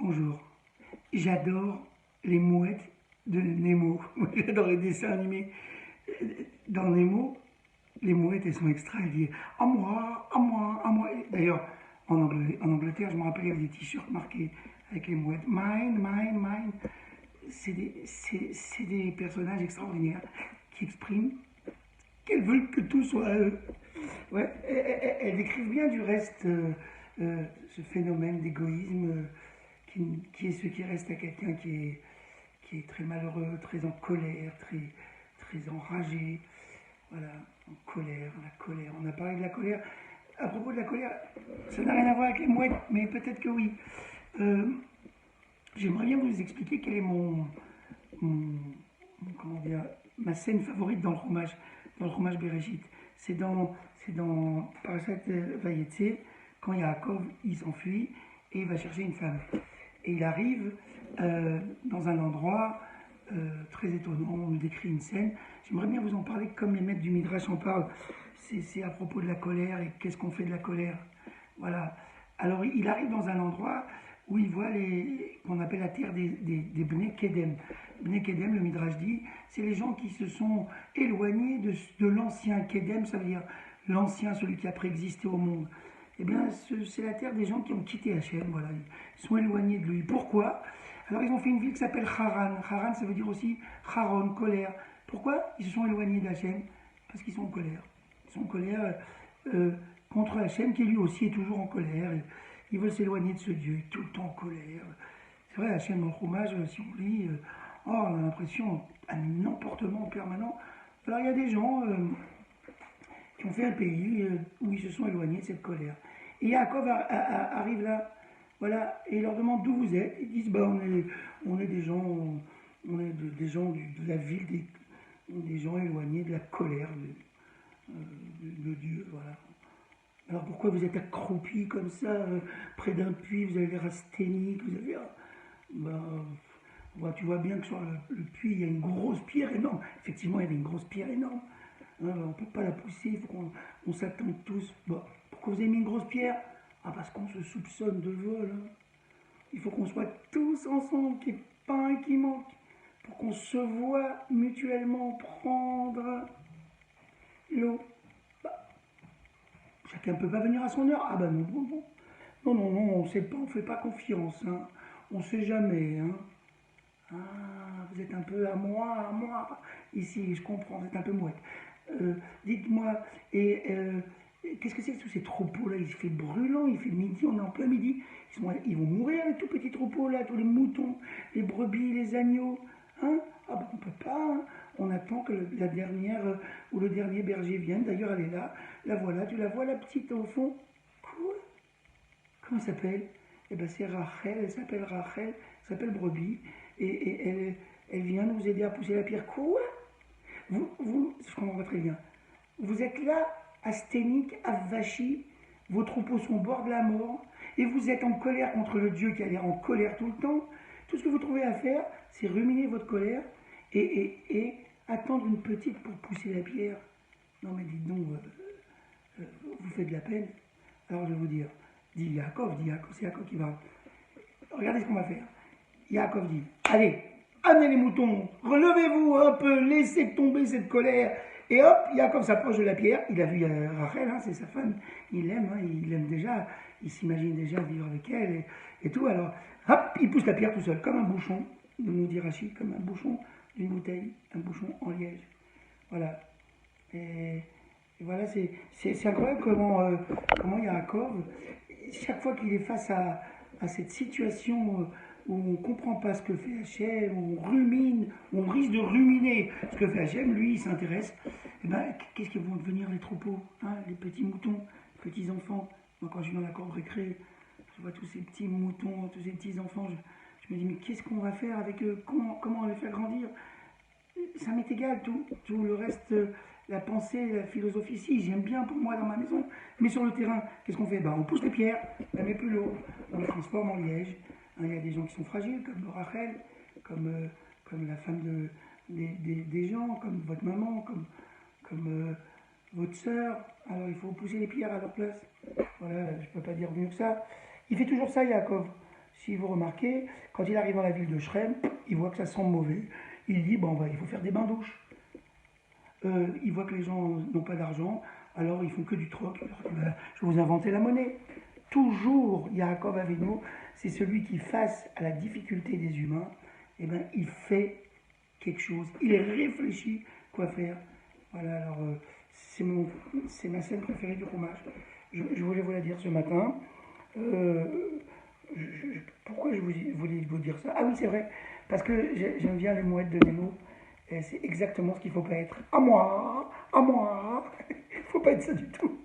Bonjour. J'adore les mouettes de Nemo. J'adore les dessins animés. Dans Nemo, les mouettes, elles sont extra. Elles disent à moi, à moi, à moi. D'ailleurs, en Angleterre, je me rappelle, il y avait des t-shirts marqués avec les mouettes. Mine, mine, mine. C'est des personnages extraordinaires qui expriment qu'elles veulent que tout soit à eux. Ouais, elles décrivent bien du reste ce phénomène d'égoïsme qui est ce qui reste à quelqu'un qui est très malheureux, très en colère, très enragé. Voilà, en colère, la colère. On a parlé de la colère. À propos de la colère, ça n'a rien à voir avec les mouettes, mais peut-être que oui. Euh, J'aimerais bien vous expliquer quel est mon- comment dire, ma scène favorite dans le fromage Bereshit. C'est dans Parashat Vayetze, quand Yaakov il s'enfuit et il va chercher une femme. Et il arrive dans un endroit très étonnant, on nous décrit une scène. J'aimerais bien vous en parler comme les maîtres du Midrash en parlent. C'est à propos de la colère et qu'est-ce qu'on fait de la colère. Voilà. Alors il arrive dans un endroit où il voit qu'on appelle la terre des Bnei Kedem. Bnei Kedem, le Midrash dit, c'est les gens qui se sont éloignés de l'ancien Kedem, ça veut dire l'ancien, celui qui a préexisté au monde. Eh bien, c'est la terre des gens qui ont quitté Hachem, voilà. Ils sont éloignés de lui. Pourquoi? Alors, ils ont fait une ville qui s'appelle Haran. Haran, ça veut dire aussi Haron, colère. Pourquoi ils se sont éloignés d'Hachem? Parce qu'ils sont en colère. Ils sont en colère euh, contre Hachem, qui lui aussi est toujours en colère. Ils veulent s'éloigner de ce Dieu, il est tout le temps en colère. C'est vrai, Hachem, dans le fromage, si on lit, oh, on a l'impression d'un emportement permanent. Alors, il y a des gens qui ont fait un pays où ils se sont éloignés de cette colère. Et Yaakov arrive là, voilà, et il leur demande d'où vous êtes. Ils disent, bah, on est des gens, des gens de la ville, des gens éloignés de la colère de Dieu, voilà. Alors pourquoi vous êtes accroupis comme ça, près d'un puits, vous avez l'air asthénique, vous avez... bah, bah, tu vois bien que sur le puits, il y a une grosse pierre énorme. Effectivement, il y avait une grosse pierre énorme. On ne peut pas la pousser, il faut qu'on s'attende tous. Bon, pourquoi vous avez mis une grosse pierre? Ah, parce qu'on se soupçonne de vol. Hein. Il faut qu'on soit tous ensemble, qu'il n'y ait pas un qui manque, pour qu'on se voit mutuellement prendre l'eau. Bah, chacun ne peut pas venir à son heure. Ah bah non, non, non. Non, non, non, on sait pas, on fait pas confiance. Hein. On ne sait jamais. Hein. Ah, vous êtes un peu à moi, à moi. Ici, je comprends, vous êtes un peu mouette. Dites-moi, qu'est-ce que c'est que tous ces troupeaux-là? Il fait brûlant, il fait midi, on est en plein midi. Ils vont mourir, les tout petits troupeaux-là, tous les moutons, les brebis, les agneaux. Hein? Ah ben, on peut pas. Hein. On attend que la dernière ou le dernier berger vienne. D'ailleurs, elle est là. La voilà, tu la vois, la petite au fond? Quoi? Comment elle s'appelle? Eh ben, c'est Rachel, elle s'appelle Rachel, elle s'appelle Brebis. Et elle vient nous aider à pousser la pierre. Quoi? Je comprends pas très bien. Vous êtes là, asthénique, avachi, vos troupeaux sont au bord de la mort, et vous êtes en colère contre le Dieu qui a l'air en colère tout le temps. Tout ce que vous trouvez à faire, c'est ruminer votre colère et attendre une petite pour pousser la pierre. Non mais dites donc, vous faites de la peine. Alors je vais vous dire, dit Yaakov, c'est Yaakov qui va. Regardez ce qu'on va faire. Yaakov dit, allez, amenez les moutons, relevez-vous un peu, laissez tomber cette colère. Et hop, Yaakov s'approche de la pierre. Il a vu Rachel, hein, c'est sa femme. Il l'aime, hein, il l'aime déjà. Il s'imagine déjà vivre avec elle et tout. Alors, hop, il pousse la pierre tout seul, comme un bouchon, nous dit Rachid, comme un bouchon d'une bouteille, un bouchon en liège. Voilà. Et voilà, c'est incroyable comment Yaakov, chaque fois qu'il est face à cette situation où on ne comprend pas ce que fait Hachem, où on rumine, où on risque de ruminer ce que fait Hachem, lui il s'intéresse. Et ben, qu'est-ce qu'ils vont devenir les troupeaux, hein, les petits moutons, les petits enfants? Moi quand je suis dans la cour de récré, je vois tous ces petits moutons, tous ces petits enfants, je me dis mais qu'est-ce qu'on va faire avec eux? Comment on va les faire grandir? Ça m'est égal, tout le reste, la pensée, la philosophie, si, j'aime bien pour moi dans ma maison, mais sur le terrain, qu'est-ce qu'on fait? On pousse les pierres, on ne met plus l'eau, on les transforme en liège. Hein, il y a des gens qui sont fragiles, comme Rachel, comme la femme des gens, comme votre maman, comme votre sœur. Alors il faut pousser les pierres à leur place. Voilà, je ne peux pas dire mieux que ça. Il fait toujours ça, Yaakov. si vous remarquez, quand il arrive dans la ville de Chrem, il voit que ça sent mauvais. Il dit, bon, il faut faire des bains-douches. Il voit que les gens n'ont pas d'argent, alors ils font que du troc. Alors, je vais vous inventer la monnaie. Toujours, Yaakov Avinu, c'est celui qui, face à la difficulté des humains, eh ben, il fait quelque chose. Il réfléchit quoi faire. Voilà, alors c'est ma scène préférée du fromage. Je voulais vous la dire ce matin. Pourquoi je voulais vous dire ça? Ah oui, c'est vrai, parce que j'aime bien le mouette de Nemo. Et c'est exactement ce qu'il ne faut pas être. À moi, il ne faut pas être ça du tout.